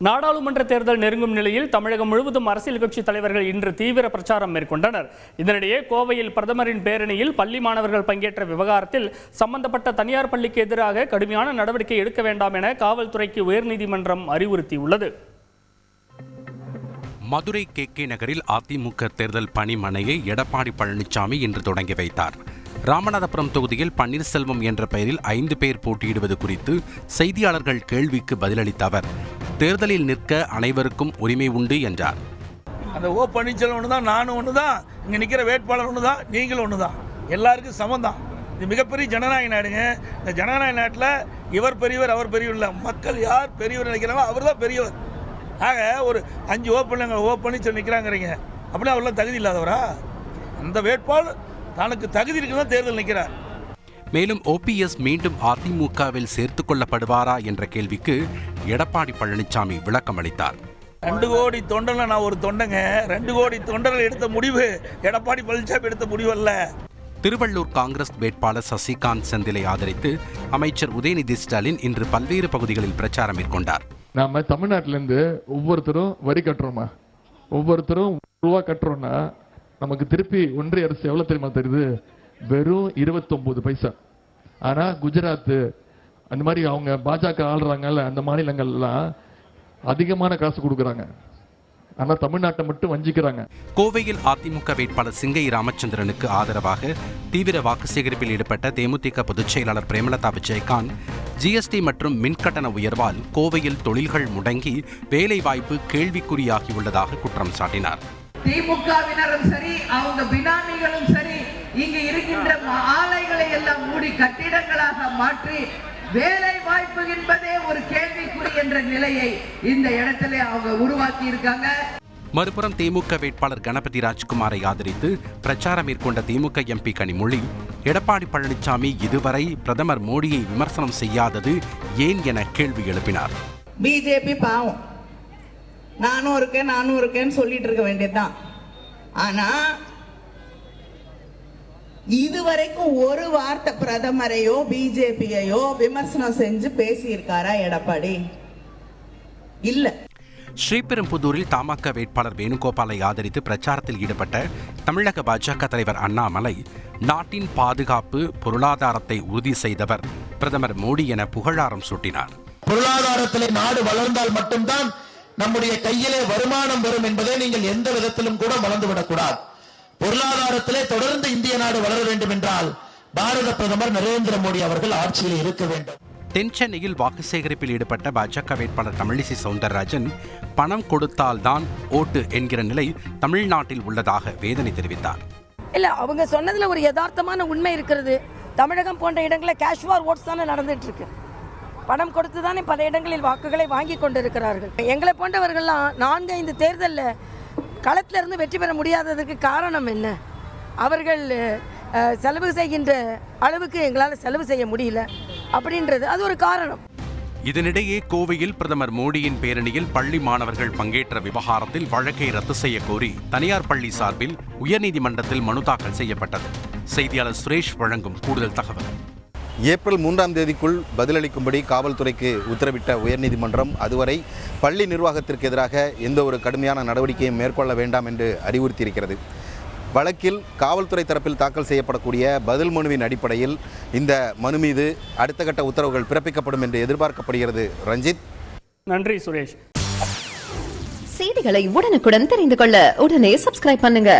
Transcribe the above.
நாடாளுமன்ற தேர்தல் நெருங்கும் நிலையில் தமிழகம் முழுவதும் அரசியல் கட்சி தலைவர்கள் இன்று தீவிர பிரச்சாரம் மேற்கொண்டனர். இதனிடையே கோவையில் பிரதமரின் பேரணியில் பள்ளி மாணவர்கள் பங்கேற்ற விவகாரத்தில் சம்பந்தப்பட்ட தனியார் பள்ளிக்கு எதிராக கடுமையான நடவடிக்கை எடுக்க வேண்டாம் என காவல்துறைக்கு உயர்நீதிமன்றம் அறிவுறுத்தியுள்ளது. மதுரை கே நகரில் அதிமுக தேர்தல் பணிமனையை எடப்பாடி பழனிசாமி இன்று தொடங்கி வைத்தார். ராமநாதபுரம் தொகுதியில் பன்னீர்செல்வம் என்ற பெயரில் 5 பேர் போட்டியிடுவது குறித்து செய்தியாளர்கள் கேள்விக்கு பதிலளித்த அவர், தேர்தலில் நிற்க அனைவருக்கும் உரிமை உண்டு என்றார். அந்த ஓ பன்னீர்செல்வம் ஒன்று தான், நானும் ஒன்று தான், இங்கே நிற்கிற வேட்பாளர் ஒன்று தான், நீங்களும் ஒன்று தான், எல்லாருக்கும் சமம் தான். இது மிகப்பெரிய ஜனநாயக நாடுங்க. இந்த ஜனநாயக நாட்டில் இவர் பெரியவர் அவர் பெரியவர் இல்லை, மக்கள் யார் பெரியவர் நினைக்கிறாங்களோ அவர் தான் பெரியவர். ஆக ஒரு 5 ஓ பன்னீர்செல்வம் நிற்கிறாங்கிறீங்க, அப்படின்னா அவரெல்லாம் தகுதி இல்லாதவரா? அந்த வேட்பாளர் தனக்கு தகுதி இருக்குதான் தேர்தல் நிற்கிறார். மேலும் ஓபிஎஸ் மீண்டும் அதிமுகவில் சேர்த்துக் கொள்ளப்படுவாரா என்ற கேள்விக்கு எடப்பாடி பழனிசாமி விளக்கம் அளித்தார். 2 கோடி தொண்டர்கள் நான் ஒரு தொண்டங்க. 2 கோடி தொண்டர்கள் எடுத்த முடிவு எடப்பாடி பழனிசாமி எடுத்த முடிவு அல்ல. திருவள்ளூர் காங்கிரஸ் வேட்பாளர் சசிகாந்த் செந்திலை ஆதரித்து அமைச்சர் உதயநிதி ஸ்டாலின் இன்று பல்வேறு பகுதிகளில் பிரச்சாரம் மேற்கொண்டார். நாம தமிழ்நாட்டிலேருந்து ஒவ்வொருத்தரும் வரி கட்டுறோமா, ஒவ்வொருத்தரும் ரூபா கட்டுறோம்னா நமக்கு திருப்பி ஒன்றிய அரசு எவ்வளவு தெரியுமா தருது? வெறும் 29 பைசா. ஆனா குஜராத் அந்த மாதிரி அவங்க பாஜக ஆளுறாங்கல்ல, அந்த மாநிலங்கள்லாம் அதிகமான காசு கொடுக்குறாங்க. ஆனா தமிழ்நாட்டை மட்டும் வஞ்சிக்கிறாங்க. கோவையில் அதிமுக வேட்பாளர் சிங்கை ராமச்சந்திரனுக்கு ஆதரவாக தீவிர வாக்கு சேகரிப்பில் ஈடுபட்ட தேமுதிக பொதுச் செயலாளர் பிரேமலதா விஜயகாந்த் ஜிஎஸ்டி மற்றும் மின்கட்டண உயர்வால் கோவையில் தொழில்கள் முடங்கி வேலை வாய்ப்பு கேள்விக்குறியாகியுள்ளதாக குற்றம் சாட்டினார். திமுகவினரும் சரி, அவங்க பினாமிகளும் சரி, இங்கு இருக்கின்ற ஆலைகளை எல்லாம் மூடி கட்டிடங்களாக மாற்றி வேலை வாய்ப்பு என்பதே ஒரு கேள்விக்குறி என்ற நிலையை இந்த இடத்துல அவங்க உருவாக்கி இருக்காங்க. மறுபுறம் திமுக வேட்பாளர் கணபதி ராஜ்குமாரை ஆதரித்து பிரச்சாரம் மேற்கொண்ட திமுக எம்பி கனிமொழி, எடப்பாடி பழனிசாமி இதுவரை பிரதமர் மோடியை விமர்சனம் செய்யாதது ஏன் என கேள்வி எழுப்பினார். பிஜேபி பாவம், நானும் இருக்கேன்னு சொல்லிட்டு இருக்க வேண்டியதுதான். ஆனா இதுவரைக்கும் ஒரு வார்த்தை பிரதமரையோ பிஜேபியையோ விமர்சனம் செஞ்சு பேசி இருக்காரா எடப்பாடி? இல்ல. ஸ்ரீபெரும்புதூரில் தமாக வேட்பாளர் வேணுகோபாலை ஆதரித்து பிரச்சாரத்தில் ஈடுபட்ட தமிழக பாஜக தலைவர் அண்ணாமலை, நாட்டின் பாதுகாப்பு பொருளாதாரத்தை உறுதி செய்தவர் பிரதமர் மோடி என புகழாரம் சூட்டினார். பொருளாதாரத்திலே நாடு வளர்ந்தால் மட்டும்தான் நம்முடைய கையிலே வருமானம் வரும் என்பதை நீங்கள் எந்த விதத்திலும் கூட மறந்துவிடக்கூடாது. பொருளாதாரத்திலே தொடர்ந்து இந்திய நாடு வளர வேண்டும் என்றால் பாரத பிரதமர் நரேந்திர மோடி அவர்கள் ஆட்சியில் இருக்க வேண்டும். தென் சென்னையில் வாக்கு சேகரிப்பில் ஈடுபட்ட பாஜக வேட்பாளர் தமிழிசை சவுந்தரராஜன், பணம் கொடுத்தால்தான் ஓட்டு என்கிற நிலை தமிழ்நாட்டில் உள்ளதாக வேதனை தெரிவித்தார். இல்ல, அவங்க சொன்னதுல ஒரு யதார்த்தமான உண்மை இருக்கிறது. தமிழகம் போன்ற இடங்களில் கேஷ் ஃபார் ஓட்ஸ் தானே நடந்துட்டு இருக்கு. பணம் கொடுத்து தானே பல இடங்களில் வாக்குகளை வாங்கி கொண்டிருக்கிறார்கள். எங்களை போன்றவர்கள்லாம் 4-5 தேர்தலில் களத்தில் இருந்து வெற்றி பெற முடியாததுக்கு காரணம் என்ன? அவர்கள் செலவு செய்கின்ற அளவுக்கு எங்களால் செலவு செய்ய முடியல அப்படின்றது அது ஒரு காரணம். இதனிடையே கோவையில் பிரதமர் மோடியின் பேரணியில் பள்ளி மாணவர்கள் பங்கேற்ற விவகாரத்தில் வழக்கை ரத்து செய்ய கோரி தனியார் பள்ளி சார்பில் உயர்நீதிமன்றத்தில் மனு தாக்கல் செய்யப்பட்டது. செய்தியாளர் சுரேஷ் வழங்கும் கூடுதல் தகவல். ஏப்ரல் 3ஆம் தேதிக்குள் பதிலளிக்கும்படி காவல்துறைக்கு உத்தரவிட்ட உயர்நீதிமன்றம் அதுவரை பள்ளி நிர்வாகத்திற்கு எதிராக எந்த ஒரு கடுமையான நடவடிக்கையும் மேற்கொள்ள வேண்டாம் என்று அறிவுறுத்தியிருக்கிறது. வழக்கில் காவல்துறை தரப்பில் தாக்கல் செய்யப்படக்கூடிய பதில் மனுவின் அடிப்படையில் இந்த மனு மீது அடுத்த கட்ட உத்தரவுகள் பிறப்பிக்கப்படும் என்று எதிர்பார்க்கப்படுகிறது. ரஞ்சித். நன்றி சுரேஷ். செய்திகளை உடனுக்குடன் தெரிந்து கொள்ள உடனே சப்ஸ்கிரைப் பண்ணுங்க.